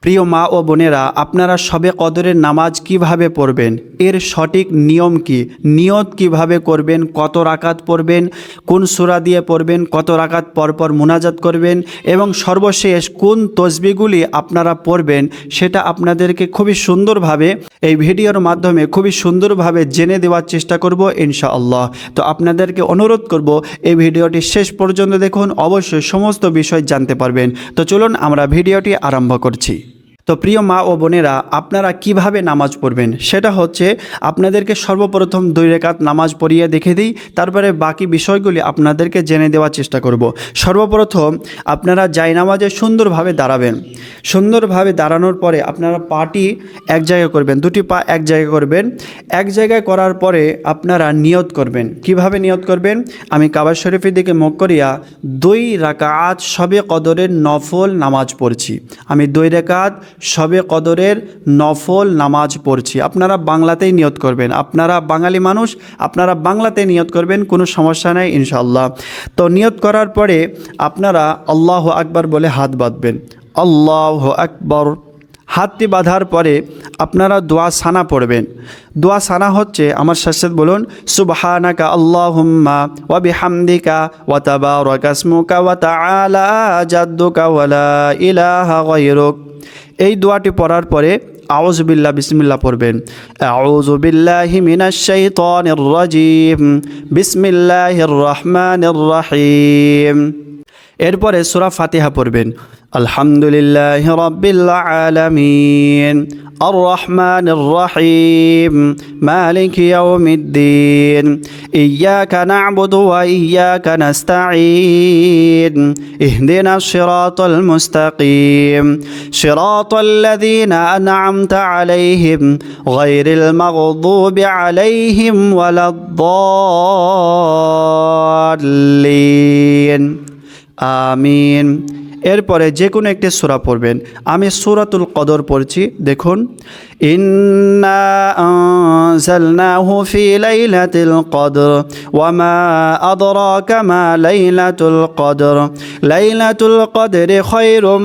প্রিয় মা ও বোনেরা, আপনারা শবে কদরের নামাজ কিভাবে পড়বেন, এর সঠিক নিয়ম কি, নিয়ত কিভাবে করবেন, কত রাকাত পড়বেন, কোন সূরা দিয়ে পড়বেন, কত রাকাত পরপর মুনাজাত করবেন এবং সর্বশেষ কোন তসবিহগুলি আপনারা পড়বেন, সেটা আপনাদেরকে খুবই সুন্দরভাবে এই ভিডিওর মাধ্যমে খুবই সুন্দরভাবে জেনে দেওয়ার চেষ্টা করব ইনশাআল্লাহ। তো আপনাদেরকে অনুরোধ করব এই ভিডিওটি শেষ পর্যন্ত দেখুন, অবশ্যই সমস্ত বিষয় জানতে পারবেন। তো চলুন আমরা ভিডিওটি আরম্ভ করছি। তো প্রিয় মা ও বোনেরা, আপনারা কিভাবে নামাজ পড়বেন সেটা হচ্ছে আপনাদেরকে সর্বপ্রথম 2 রাকাত নামাজ পড়িয়ে দেখে দিই, তারপরে বাকি বিষয়গুলি আপনাদেরকে জেনে দেওয়ার চেষ্টা করব। সর্বপ্রথম আপনারা জায়নামাজে সুন্দরভাবে দাঁড়াবেন। সুন্দরভাবে দাঁড়ানোর পরে আপনারা পাটি এক জায়গায় করবেন, 2টি পা এক জায়গায় করবেন। এক জায়গায় করার পরে আপনারা নিয়ত করবেন। কিভাবে নিয়ত করবেন? আমি কাবা শরীফের দিকে মুখ করিয়া 2 রাকাত শবে কদরের নফল নামাজ পড়ছি। আমি 2 রাকাত শবে কদরের নফল নামাজ পড়ছি। আপনারা বাংলাতেই নিয়ত করবেন, আপনারা বাঙালি মানুষ, আপনারা বাংলাতে নিয়ত করবেন, কোনো সমস্যা নাই ইনশাআল্লাহ। তো নিয়ত করার পরে আপনারা আল্লাহু আকবার বলে হাত বাঁধবেন। আল্লাহু আকবার। হাতটি বাঁধার পরে আপনারা দোয়া সানা পড়বেন। দোয়া সানা হচ্ছে, আমার সাথে বলুন, সুবহানাকা আল্লাহুম্মা ওয়া বিহামদিকা ওয়া তাবারাকা ইসমুকা ওয়া তাআলা জাদ্দুকা ওয়া লা ইলাহা গায়রুক। এই দোয়াটি পড়ার পরে আউযু বিল্লাহ বিসমিল্লাহ পড়বেন। আউযু বিল্লাহি মিনাশ শাইতানির রাজিম, বিসমিল্লাহির রহমানির রহিম। এরপরে সূরা ফাতিহা পড়বেন। আলহামদুলিল্লাহি রাব্বিল আলামিন, আর রহমানির রহিম, মালিকি ইয়াউমিদ্দিন, ইয়াকা না'বুদু ওয়া ইয়াকা নাস্তাঈন, ইহদিনাস সিরাতাল মুস্তাকিম, সিরাতাল্লাযীনা আন'আমতা আলাইহিম গায়রিল মাগদুবি আলাইহিম ওয়ালাদ-দাল্লিন। আমিন। এরপরে যে কোনো একটি সূরা পড়বেন। আমি সূরাতুল কদর পড়ছি, দেখুন। ইন্না আনজালনাহু ফি লাইলাতিল কদর ওয়া মা আদরাকা মা লাইলাতুল কদর, লাইলাতুল কদরি খায়রুম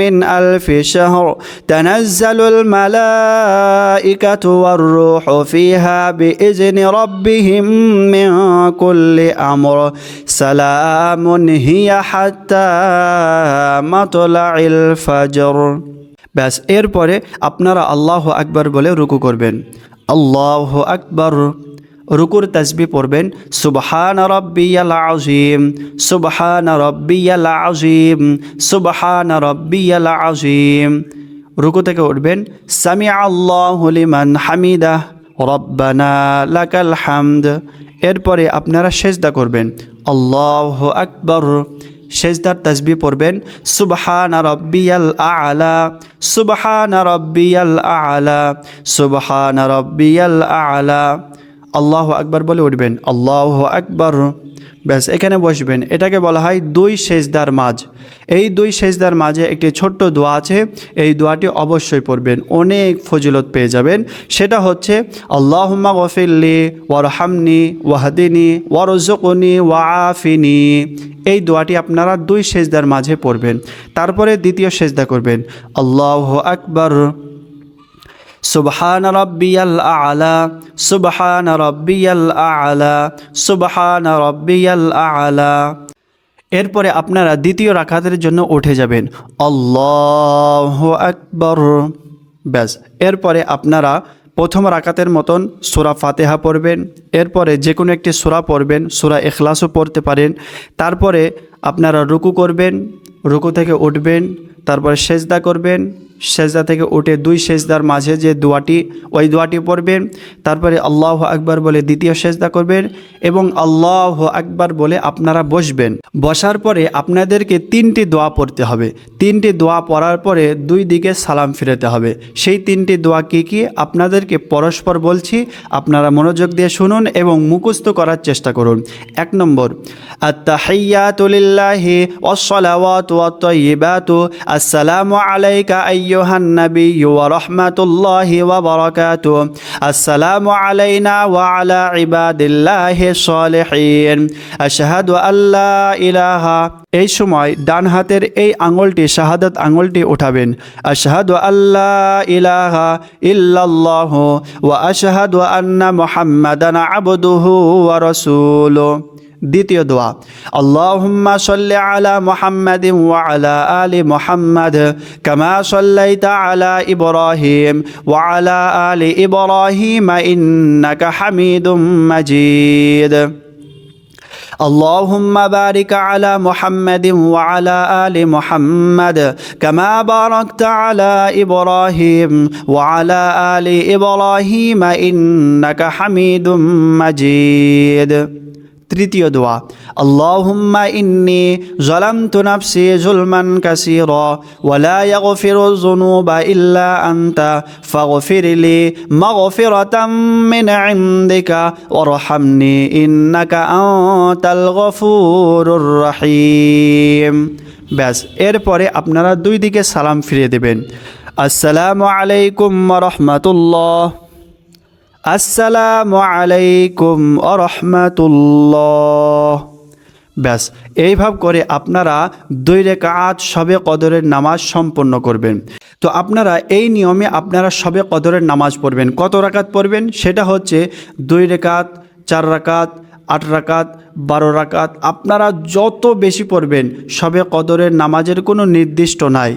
মিন আলফি শাহর, তানাজ্জালুল মালাইকাতু ওয়ার রূহু ফিহা বিইজনি রাব্বিহিম মিন কুল্লি আমর, সালামুন হিয়া হাত্তা মাতলাইল ফাজর। ব্যাস, এরপরে আপনারা আল্লাহু আকবার বলে রুকু করবেন। আল্লাহু আকবার। রুকুর তাসবিহ পড়বেন। সুবহানা রাব্বিয়াল আযীম, সুবহানা রাব্বিয়াল আযীম, সুবহানা রাব্বিয়াল আযীম। রুকু থেকে উঠবেন। সামিআ আল্লাহু লিমান হামিদাহ, রব্বানা লাকাল হামদ। এরপরে আপনারা সেজদা করবেন। আল্লাহু আকবার। সেজদার তাসবিহ পড়বেন। সুবহানা রাব্বিয়াল আ'লা, সুবহানা রাব্বিয়াল আ'লা, সুবহানা রাব্বিয়াল আ'লা। আল্লাহু আকবার বলে উঠবেন। আল্লাহু আকবার। ব্যাস, এখানে বসবেন। এটাকে বলা হয় 2 সেজদার মাঝ। এই 2 সেজদার মাঝে একটি ছোট্ট দোয়া আছে, এই দোয়াটি অবশ্যই পড়বেন, অনেক ফজিলত পেয়ে যাবেন। সেটা হচ্ছে আল্লাহুম্মা গফিরলি ওয়ারহামনি ওয়াহদিনি ওয়ারযুকনি ওয়াআফিনি। এই দোয়াটি আপনারা 2 সেজদার মাঝে পড়বেন। তারপরে দ্বিতীয় সেজদা করবেন। আল্লাহু আকবার। সুবহানা রাব্বিয়াল আ'লা, সুবহানা রাব্বিয়াল আ'লা, সুবহানা রাব্বিয়াল আ'লা। এরপরে আপনারা দ্বিতীয় রাকাতের জন্য উঠে যাবেন। আল্লাহু আকবার। ব্যাস, এরপরে আপনারা প্রথম রাকাতের মতন সূরা ফাতিহা পড়বেন। এরপরে যে কোনো একটি সূরা পড়বেন, সূরা ইখলাসও পড়তে পারেন। তারপরে আপনারা রুকু করবেন, রুকু থেকে উঠবেন, তারপরে সেজদা করবেন। সেজদা থেকে উঠে 2 সেজদার মাঝে যে দোয়াটি, ওই দোয়াটি পড়বেন। তারপরে আল্লাহু আকবার বলে দ্বিতীয় সেজদা করবেন এবং আল্লাহু আকবার বলে আপনারা বসবেন। বসার পরে আপনাদেরকে 3টি দোয়া পড়তে হবে। 3টি দোয়া পড়ার পরে 2 দিকে সালাম ফিরাতে হবে। সেই 3টি দোয়া কী কী আপনাদেরকে পরস্পর বলছি, আপনারা মনোযোগ দিয়ে শুনুন এবং মুখস্থ করার চেষ্টা করুন। 1 নম্বর, আত-তাহিয়াতু লিল্লাহি ওয়াস-সালাওয়াতু ওয়াত-তাইয়্যিবাতু, আসসালামু আলাইকা আইয়ুহান আইয়ুহান নাবিয়্যু ওয়া রাহমাতুল্লাহি ওয়া বারাকাতুহু। আসসালামু আলাইনা ওয়া আলা ইবাদিল্লাহিস সালিহিন। আশহাদু আল্লা ইলাহা। এই সময় ডান হাতের এই আঙুলটি শাহাদাত আঙুলটি উঠাবেন। আশহাদু আল্লা ইলাহা ইল্লাল্লাহু ওয়া আশহাদু আন্না মুহাম্মাদান আবদুহু ওয়া রাসূলুহু। দ্বিতীয় দোয়া, আল্লাহুম্মা সাল্লি আলা মুহাম্মাদিন ওয়া আলা আলি মুহাম্মাদ কামা সাল্লাইতা আলা ইব্রাহিম ওয়া আলা আলি ইব্রাহিম ইন্নাকা হামিদুম মাজিদ। اللهم بارك على محمد وعلى آل محمد كما باركت على إبراهيم وعلى آل إبراهيم إنك حميد مجيد। তৃতীয় দোয়া, আল্লাহুম্মা ইন্নী যালামতু নাফসি যুলমান কাসীরা ওয়া লা ইয়াগফিরুয যুনুবা ইল্লা আনতা ফাগফিরলি মাগফিরাতাম মিন ইনদিকা ওয়ারহামনি ইন্নাকা আনতাল গফুরুর রহিম। ব্যাস, এরপরে আপনারা দুই দিকে সালাম ফিরিয়ে দেবেন। আসসালামু আলাইকুম ওয়া রাহমাতুল্লাহ। আসসালামু আলাইকুম ওয়া রাহমাতুল্লাহ। ব্যাস, এইভাবে করে আপনারা 2 রাকাত শবে কদরের নামাজ সম্পন্ন করবেন। তো আপনারা এই নিয়মে আপনারা শবে কদরের নামাজ পড়বেন। কত রাকাত পড়বেন সেটা হচ্ছে 2 রাকাত, 4 রাকাত, 8 রাকাত, 12 রাকাত। আপনারা যত বেশি পড়বেন, শবে কদরের নামাজের কোনো নির্দিষ্ট নাই।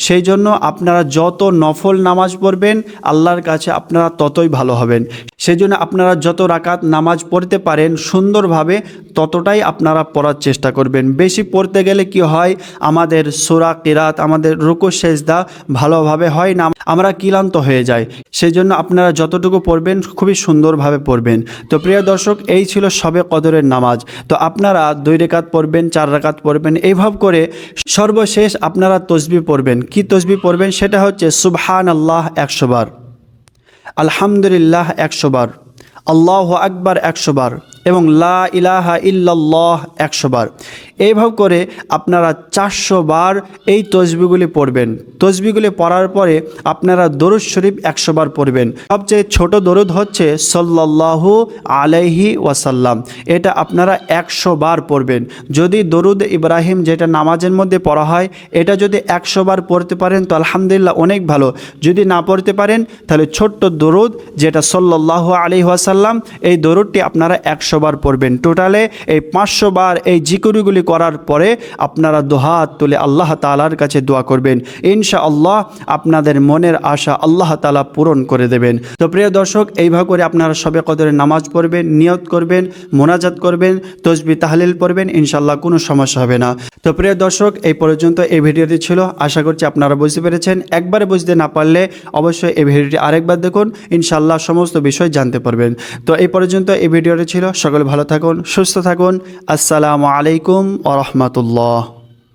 সেই জন্য আপনারা যত নফল নামাজ পড়বেন আল্লাহর কাছে আপনারা ততই ভালো হবেন। সেই জন্য আপনারা যত রাকাত নামাজ পড়তে পারেন সুন্দরভাবে ততটাই আপনারা পড়ার চেষ্টা করবেন। বেশি পড়তে গেলে কি হয়, আমাদের সূরা কিরাত, আমাদের রুকু সেজদা ভালোভাবে হয় না, আমরা ক্লান্ত হয়ে যাই। সেই জন্য আপনারা যতটুকু পড়বেন খুবই সুন্দরভাবে পড়বেন। তো প্রিয় দর্শক, এই ছিল শবে কদরের নামাজ। তো আপনারা 2 রাকাত পড়বেন, 4 রাকাত পড়বেন, এইভাবে করে সর্বশেষ আপনারা তসবিহ পড়বেন। কি তসবিহ পড়বেন সেটা হচ্ছে সুবহানাল্লাহ 100 বার, আলহামদুলিল্লাহ 100 বার, আল্লাহু আকবার 100 বার এবং লা ইলাহা ইল্লাল্লাহ 100 বার। এইভাবে করে আপনারা 400 বার এই তসবিহগুলি পড়বেন। তসবিহগুলি পড়ার পরে আপনারা দরুদ শরীফ 100 বার পড়বেন। সবচেয়ে ছোট দরুদ হচ্ছে সাল্লাল্লাহু আলাইহি ওয়াসাল্লাম, এটা আপনারা 100 বার পড়বেন। যদি দরুদ ইব্রাহিম যেটা নামাজের মধ্যে পড়া হয় এটা যদি 100 বার পড়তে পারেন তো আলহামদুলিল্লাহ অনেক ভালো। যদি না পড়তে পারেন তাহলে ছোট্ট দরুদ যেটা সাল্লাল্লাহু আলাইহি ওয়াসাল্লাম, এই দরুদটি আপনারা 100 বার পড়বেন। টোটালে এই 500 বার এই জিকিরগুলি করার পরে আপনারা দুহাত তুলে আল্লাহ তাআলার কাছে দোয়া করবেন। ইনশাআল্লাহ আপনাদের মনের আশা আল্লাহ তাআলা পূরণ করে দেবেন। তো প্রিয় দর্শক, এইভাবে করে আপনারা শবে কদরের নামাজ পড়বেন, নিয়ত করবেন, মোনাজাত করবেন, তসবিহ তাহলিল পড়বেন, ইনশাআল্লাহ কোনো সমস্যা হবে না। তো প্রিয় দর্শক, এই পর্যন্ত এই ভিডিওটি ছিল। আশা করছি আপনারা বুঝতে পেরেছেন। একবারে বুঝতে না পারলে অবশ্যই এই ভিডিওটি আরেকবার দেখুন, ইনশাআল্লাহ সমস্ত বিষয় জানতে পারবেন। তো এই পর্যন্ত এই ভিডিওটি ছিল। সকলে ভালো থাকুন, সুস্থ থাকুন। আসসালামু আলাইকুম ওয়া রাহমাতুল্লাহ।